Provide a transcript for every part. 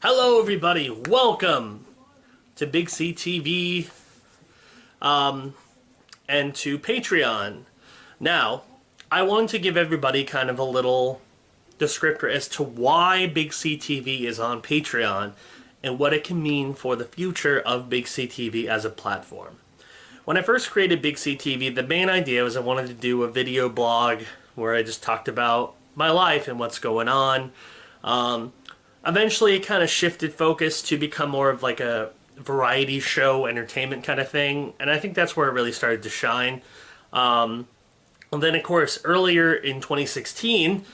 Hello everybody, welcome to BigCTV and to Patreon. Now, I want to give everybody kind of a little descriptor as to why BigCTV is on Patreon and what it can mean for the future of BigCTV as a platform. When I first created BigCTV, the main idea was I wanted to do a video blog where I just talked about my life and what's going on. Eventually, it kind of shifted focus to become more of like a variety show, entertainment kind of thing, and I think that's where it really started to shine. And then, of course, earlier in 2016,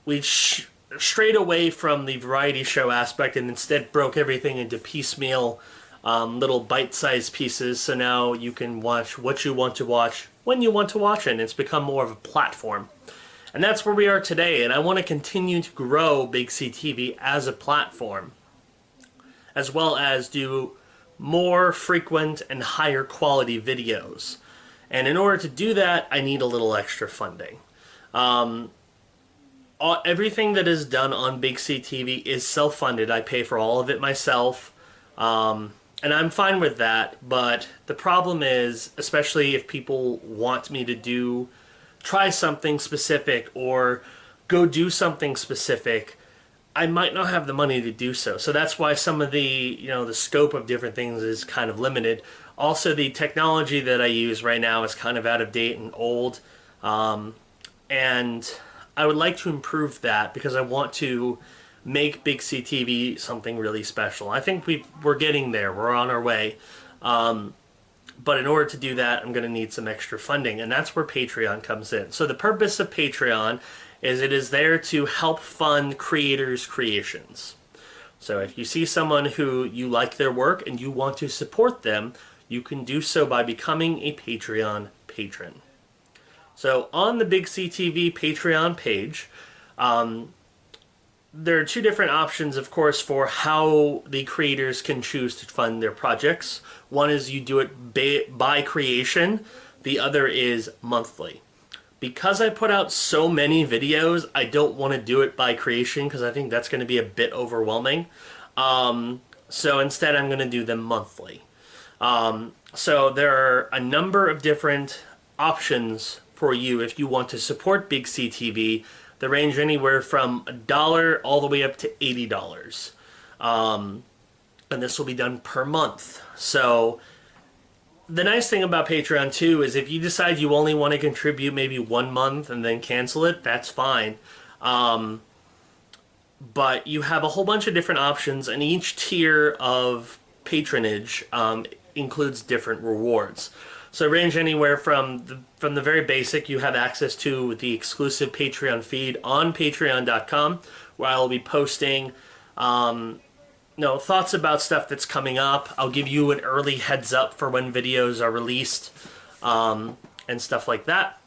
we strayed away from the variety show aspect and instead broke everything into piecemeal, little bite-sized pieces, so now you can watch what you want to watch when you want to watch it, and it's become more of a platform. And that's where we are today, and I want to continue to grow BigCTV as a platform, as well as do more frequent and higher quality videos. And in order to do that, I need a little extra funding. Everything that is done on BigCTV is self-funded. I pay for all of it myself, and I'm fine with that. But the problem is, especially if people want me to try something specific or go do something specific, I might not have the money to do so. So that's why some of the scope of different things is kind of limited. Also, the technology that I use right now is kind of out of date and old, and I would like to improve that because I want to make BigCTV something really special. I think we're getting there. We're on our way. But in order to do that, I'm going to need some extra funding, and that's where Patreon comes in. So the purpose of Patreon is it is there to help fund creators' creations. So if you see someone who you like their work and you want to support them, you can do so by becoming a Patreon patron. So on the BigCTV Patreon page, there are two different options, of course, for how the creators can choose to fund their projects. One is you do it by creation. The other is monthly. Because I put out so many videos, I don't want to do it by creation because I think that's going to be a bit overwhelming. So instead, I'm going to do them monthly. So there are a number of different options for you if you want to support BigCTV. They range anywhere from $1 all the way up to $80. And this will be done per month. So the nice thing about Patreon too is if you decide you only want to contribute maybe 1 month and then cancel it, that's fine. But you have a whole bunch of different options, and each tier of patronage includes different rewards. So range anywhere from the very basic. You have access to the exclusive Patreon feed on patreon.com, where I'll be posting thoughts about stuff that's coming up. I'll give you an early heads up for when videos are released, and stuff like that.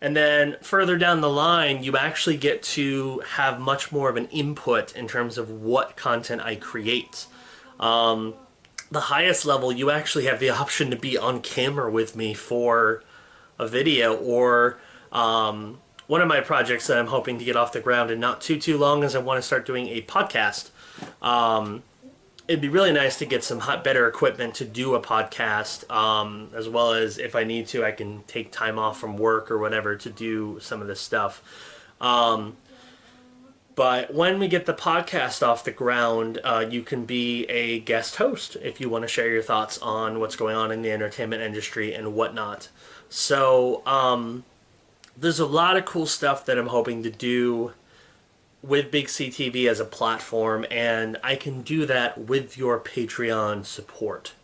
And then further down the line, you actually get to have much more of an input in terms of what content I create. The highest level, you actually have the option to be on camera with me for a video, or one of my projects that I'm hoping to get off the ground in not too long is I want to start doing a podcast. It'd be really nice to get some better equipment to do a podcast, as well as if I need to, I can take time off from work or whatever to do some of this stuff. But when we get the podcast off the ground, you can be a guest host if you want to share your thoughts on what's going on in the entertainment industry and whatnot. So there's a lot of cool stuff that I'm hoping to do with BigCTV as a platform, and I can do that with your Patreon support.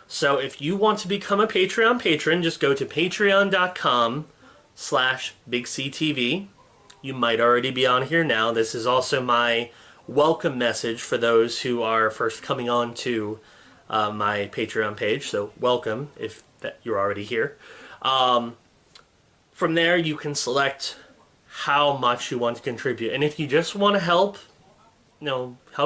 So if you want to become a Patreon patron, just go to patreon.com/BigCTV. You might already be on here now. This is also my welcome message for those who are first coming on to my Patreon page. So welcome if you're already here. From there, you can select how much you want to contribute. And if you just want to help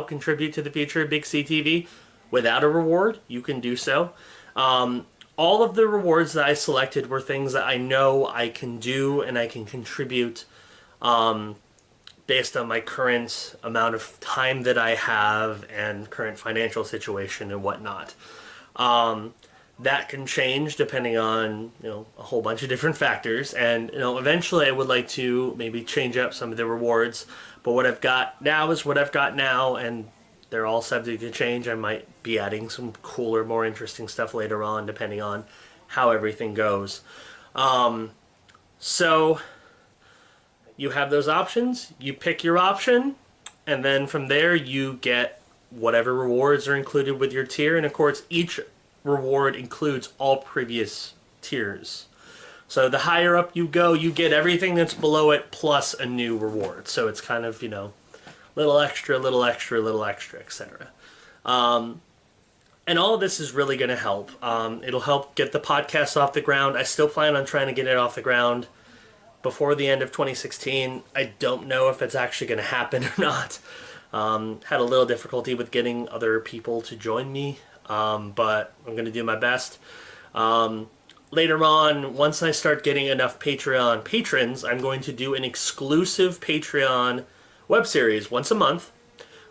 contribute to the future of BigCTV without a reward, you can do so. All of the rewards that I selected were things that I know I can do and I can contribute based on my current amount of time that I have and current financial situation and whatnot. That can change depending on, a whole bunch of different factors, and eventually I would like to maybe change up some of the rewards, but what I've got now is what I've got now, and they're all subject to change. I might be adding some cooler, more interesting stuff later on depending on how everything goes. So you have those options, you pick your option, and then from there you get whatever rewards are included with your tier, and of course each reward includes all previous tiers. So the higher up you go, you get everything that's below it plus a new reward. So it's kind of, little extra, little extra, little extra, etc. And all of this is really going to help. It'll help get the podcast off the ground. I still plan on trying to get it off the ground before the end of 2016. I don't know if it's actually going to happen or not. Had a little difficulty with getting other people to join me. But I'm going to do my best. Later on, once I start getting enough Patreon patrons, I'm going to do an exclusive Patreon web series once a month,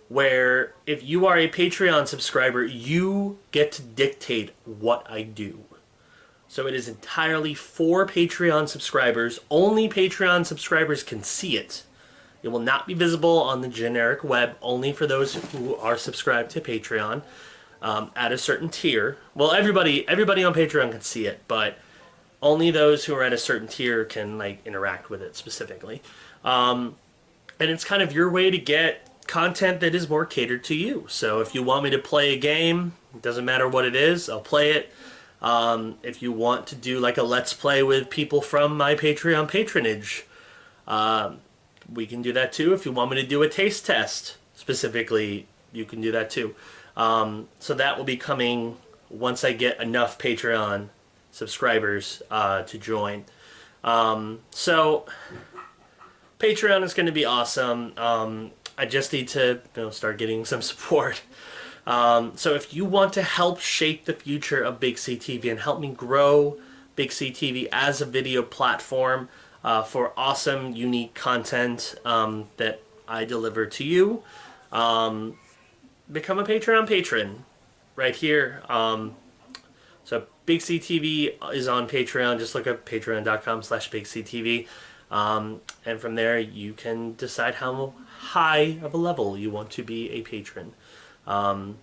where if you are a Patreon subscriber, you get to dictate what I do. So it is entirely for Patreon subscribers. Only Patreon subscribers can see it. It will not be visible on the generic web, only for those who are subscribed to Patreon. At a certain tier. Well, everybody on Patreon can see it, but only those who are at a certain tier can interact with it specifically. And it's kind of your way to get content that is more catered to you. So if you want me to play a game, it doesn't matter what it is, I'll play it. If you want to do a Let's Play with people from my Patreon patronage, we can do that too. If you want me to do a taste test specifically, you can do that too. So that will be coming once I get enough Patreon subscribers to join. So Patreon is going to be awesome. I just need to start getting some support. So if you want to help shape the future of BigCTV and help me grow BigCTV as a video platform for awesome, unique content that I deliver to you, become a Patreon patron right here. So BigCTV is on Patreon. Just look up patreon.com/BigCTV. And from there you can decide how high of a level you want to be a patron. I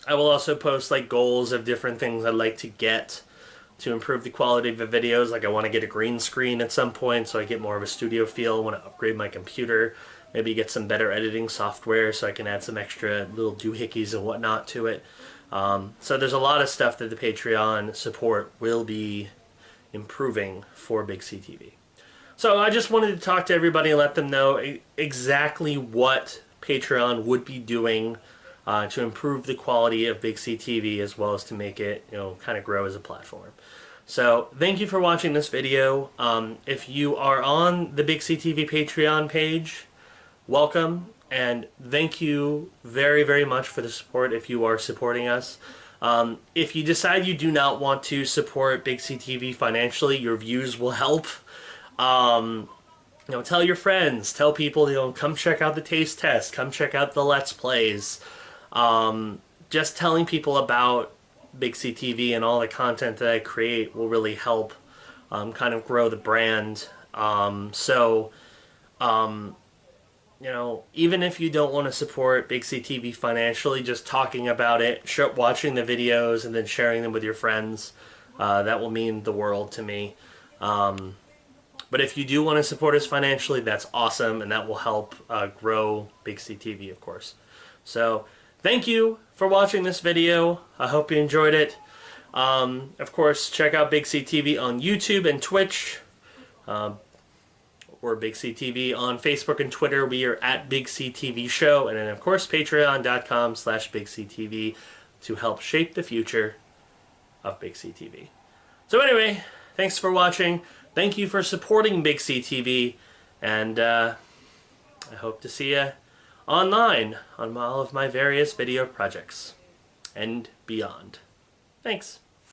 will also post goals of different things I'd like to get to improve the quality of the videos. I want to get a green screen at some point so I get more of a studio feel. I want to upgrade my computer. Maybe get some better editing software so I can add some extra little doohickeys and whatnot to it. So there's a lot of stuff that the Patreon support will be improving for BigCTV. So I just wanted to talk to everybody and let them know exactly what Patreon would be doing to improve the quality of BigCTV, as well as to make it kind of grow as a platform. So thank you for watching this video. If you are on the BigCTV Patreon page, welcome, and thank you very, very much for the support if you are supporting us. If you decide you do not want to support BigCTV financially, your views will help. Tell your friends, tell people, come check out the taste test, come check out the Let's Plays. Just telling people about BigCTV and all the content that I create will really help kind of grow the brand. Even if you don't want to support BigCTV financially, just talking about it, watching the videos, and then sharing them with your friends, that will mean the world to me. But if you do want to support us financially, that's awesome, and that will help grow BigCTV, of course. So thank you for watching this video. I hope you enjoyed it. Of course, check out BigCTV on YouTube and Twitch. Or BigCTV on Facebook and Twitter. We are at BigCTV Show. And then, of course, patreon.com/BigCTV to help shape the future of BigCTV. So anyway, thanks for watching. Thank you for supporting BigCTV. And I hope to see you online on all of my various video projects and beyond. Thanks.